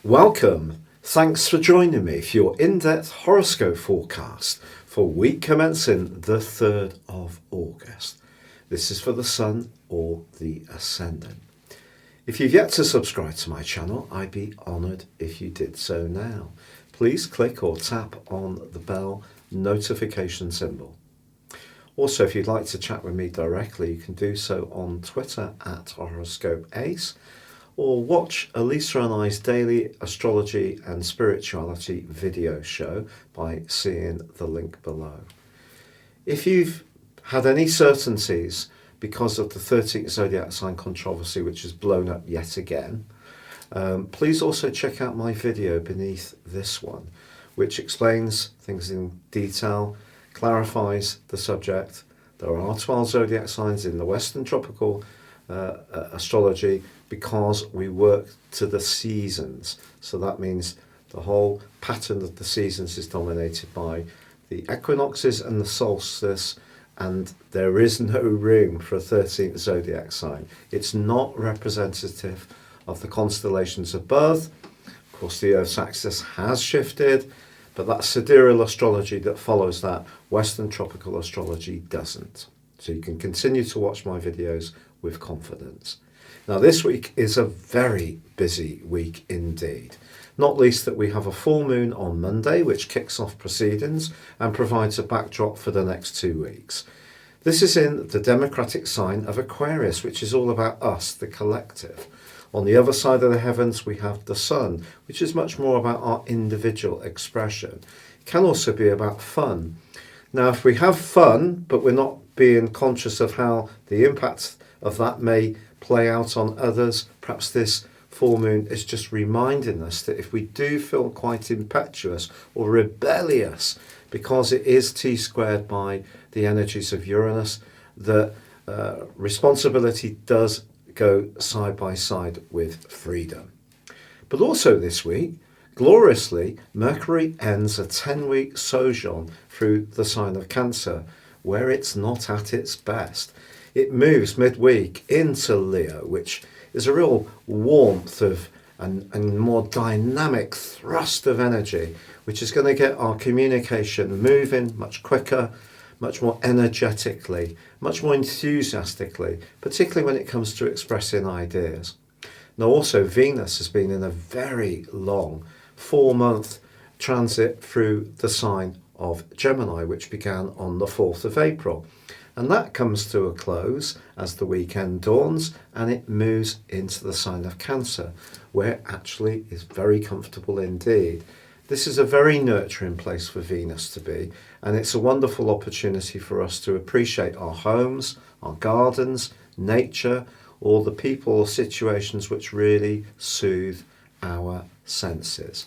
Welcome. Thanks for joining me for your in-depth horoscope forecast for week commencing the 3rd of August. This is for the Sun or the Ascendant. If you've yet to subscribe to my channel, I'd be honoured if you did so now. Please click or tap on the bell notification symbol. Also, if you'd like to chat with me directly, you can do so on Twitter at Horoscope Ace, or watch Elisa and I's daily astrology and spirituality video show by seeing the link below. If you've had any certainties because of the 13th Zodiac sign controversy, which has blown up yet again, please also check out my video beneath this one, which explains things in detail, clarifies the subject. There are 12 Zodiac signs in the Western tropical astrology because we work to the seasons. So that means the whole pattern of the seasons is dominated by the equinoxes and the solstice, and there is no room for a 13th zodiac sign. It's not representative of the constellations of birth. Of course, the Earth's axis has shifted, but that sidereal astrology that follows that, Western tropical astrology doesn't. So you can continue to watch my videos with confidence. Now, this week is a very busy week indeed, not least that we have a full moon on Monday, which kicks off proceedings and provides a backdrop for the next 2 weeks. This is in the democratic sign of Aquarius, which is all about us, the collective. On the other side of the heavens, we have the Sun, which is much more about our individual expression. It can also be about fun. Now, if we have fun, but we're not being conscious of how the impact of that may play out on others, perhaps this full moon is just reminding us that if we do feel quite impetuous or rebellious, because it is T-squared by the energies of Uranus, that responsibility does go side by side with freedom. But also this week, gloriously, Mercury ends a 10-week sojourn through the sign of Cancer, where it's not at its best. It moves midweek into Leo, which is a real warmth of and more dynamic thrust of energy, which is going to get our communication moving much quicker, much more energetically, much more enthusiastically, particularly when it comes to expressing ideas. Now, also, Venus has been in a very long 4-month transit through the sign of Gemini, which began on the 4th of April. And that comes to a close as the weekend dawns and it moves into the sign of Cancer, where it actually is very comfortable indeed. This is a very nurturing place for Venus to be, and it's a wonderful opportunity for us to appreciate our homes, our gardens, nature, or the people or situations which really soothe our senses.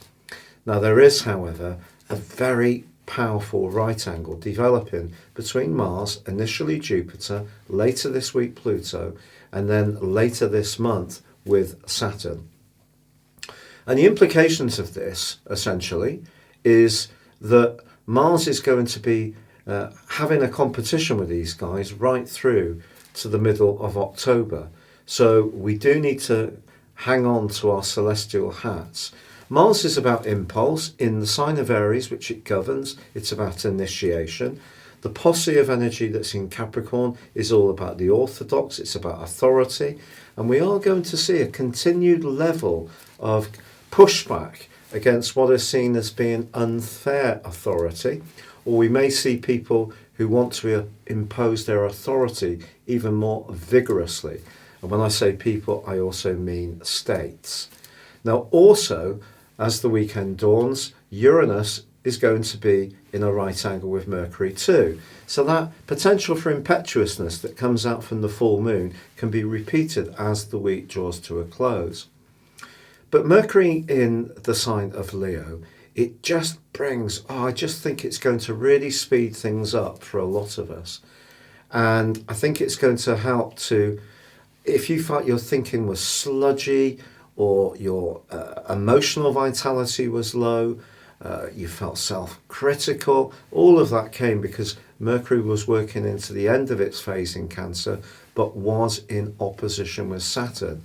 Now, there is, however, a very powerful right angle developing between Mars, initially Jupiter, later this week Pluto, and then later this month with Saturn. And the implications of this, essentially, is that Mars is going to be having a competition with these guys right through to the middle of October. So we do need to hang on to our celestial hats. Mars is about impulse in the sign of Aries, which it governs. It's about initiation. The posse of energy that's in Capricorn is all about the orthodox. It's about authority. And we are going to see a continued level of pushback against what is seen as being unfair authority. Or we may see people who want to impose their authority even more vigorously. And when I say people, I also mean states. Now, also, as the weekend dawns, Uranus is going to be in a right angle with Mercury too. So that potential for impetuousness that comes out from the full moon can be repeated as the week draws to a close. But Mercury in the sign of Leo, it just brings, I just think it's going to really speed things up for a lot of us. And I think it's going to help to, if you felt your thinking was sludgy, or your emotional vitality was low, you felt self-critical, all of that came because Mercury was working into the end of its phase in Cancer, but was in opposition with Saturn,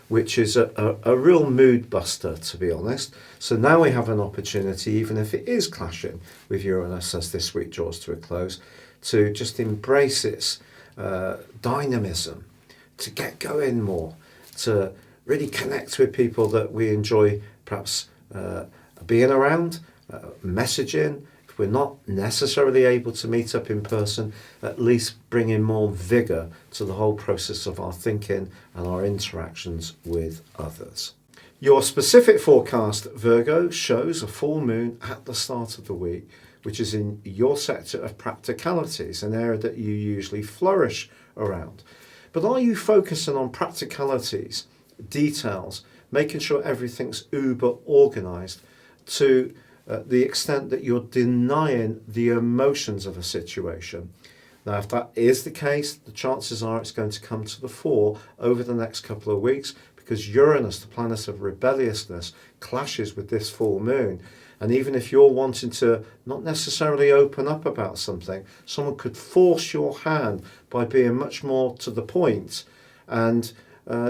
which is a real mood buster, to be honest. So now we have an opportunity, even if it is clashing with Uranus as this week draws to a close, to just embrace its dynamism, to get going more, to really connect with people that we enjoy perhaps being around, messaging. If we're not necessarily able to meet up in person, at least bringing more vigour to the whole process of our thinking and our interactions with others. Your specific forecast, Virgo, shows a full moon at the start of the week, which is in your sector of practicalities, an area that you usually flourish around. But are you focusing on practicalities, details, making sure everything's uber organised to the extent that you're denying the emotions of a situation? Now, if that is the case, the chances are it's going to come to the fore over the next couple of weeks, because Uranus, the planet of rebelliousness, clashes with this full moon. And even if you're wanting to not necessarily open up about something, someone could force your hand by being much more to the point and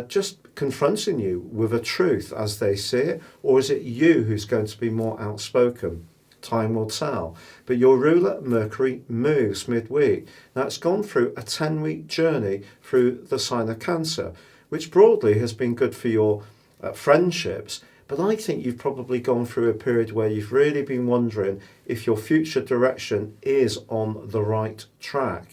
just confronting you with a truth as they see it. Or is it you who's going to be more outspoken? Time will tell. But your ruler, Mercury, moves midweek. Now, it's gone through a 10-week journey through the sign of Cancer, which broadly has been good for your friendships. But I think you've probably gone through a period where you've really been wondering if your future direction is on the right track.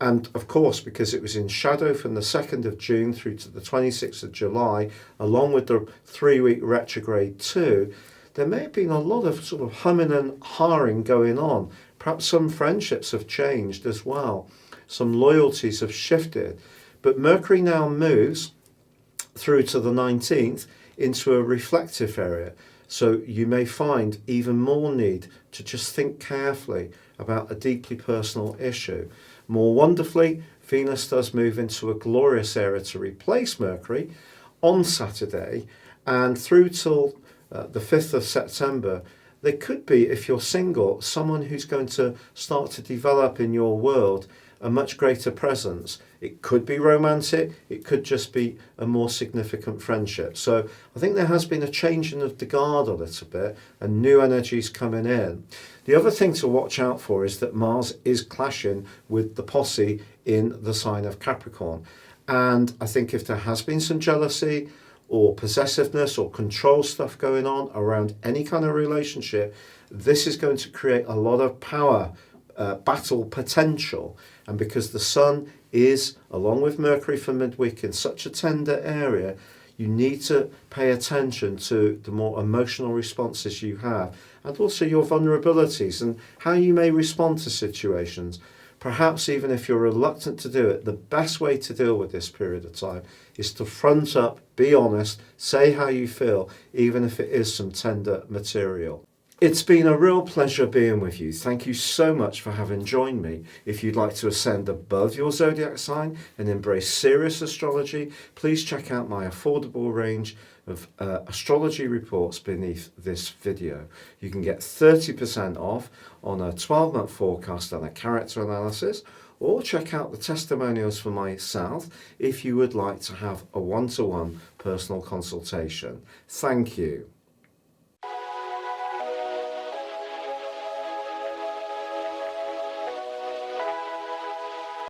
And of course, because it was in shadow from the 2nd of June through to the 26th of July, along with the 3-week retrograde too, there may have been a lot of sort of humming and hawing going on. Perhaps some friendships have changed as well. Some loyalties have shifted. But Mercury now moves through to the 19th into a reflective area. So you may find even more need to just think carefully about a deeply personal issue. More wonderfully, Venus does move into a glorious area to replace Mercury on Saturday, and through till the 5th of September, there could be, if you're single, someone who's going to start to develop in your world a much greater presence. It could be romantic, it could just be a more significant friendship. So I think there has been a changing of the guard a little bit and new energies coming in. The other thing to watch out for is that Mars is clashing with the posse in the sign of Capricorn. And I think if there has been some jealousy or possessiveness or control stuff going on around any kind of relationship, this is going to create a lot of power battle potential. And because the Sun is, along with Mercury for midweek, in such a tender area, you need to pay attention to the more emotional responses you have, and also your vulnerabilities and how you may respond to situations. Perhaps even if you're reluctant to do it, the best way to deal with this period of time is to front up, be honest, say how you feel, even if it is some tender material. It's been a real pleasure being with you. Thank you so much for having joined me. If you'd like to ascend above your zodiac sign and embrace serious astrology, please check out my affordable range of astrology reports beneath this video. You can get 30% off on a 12-month forecast and a character analysis, or check out the testimonials for myself if you would like to have a one-to-one personal consultation. Thank you.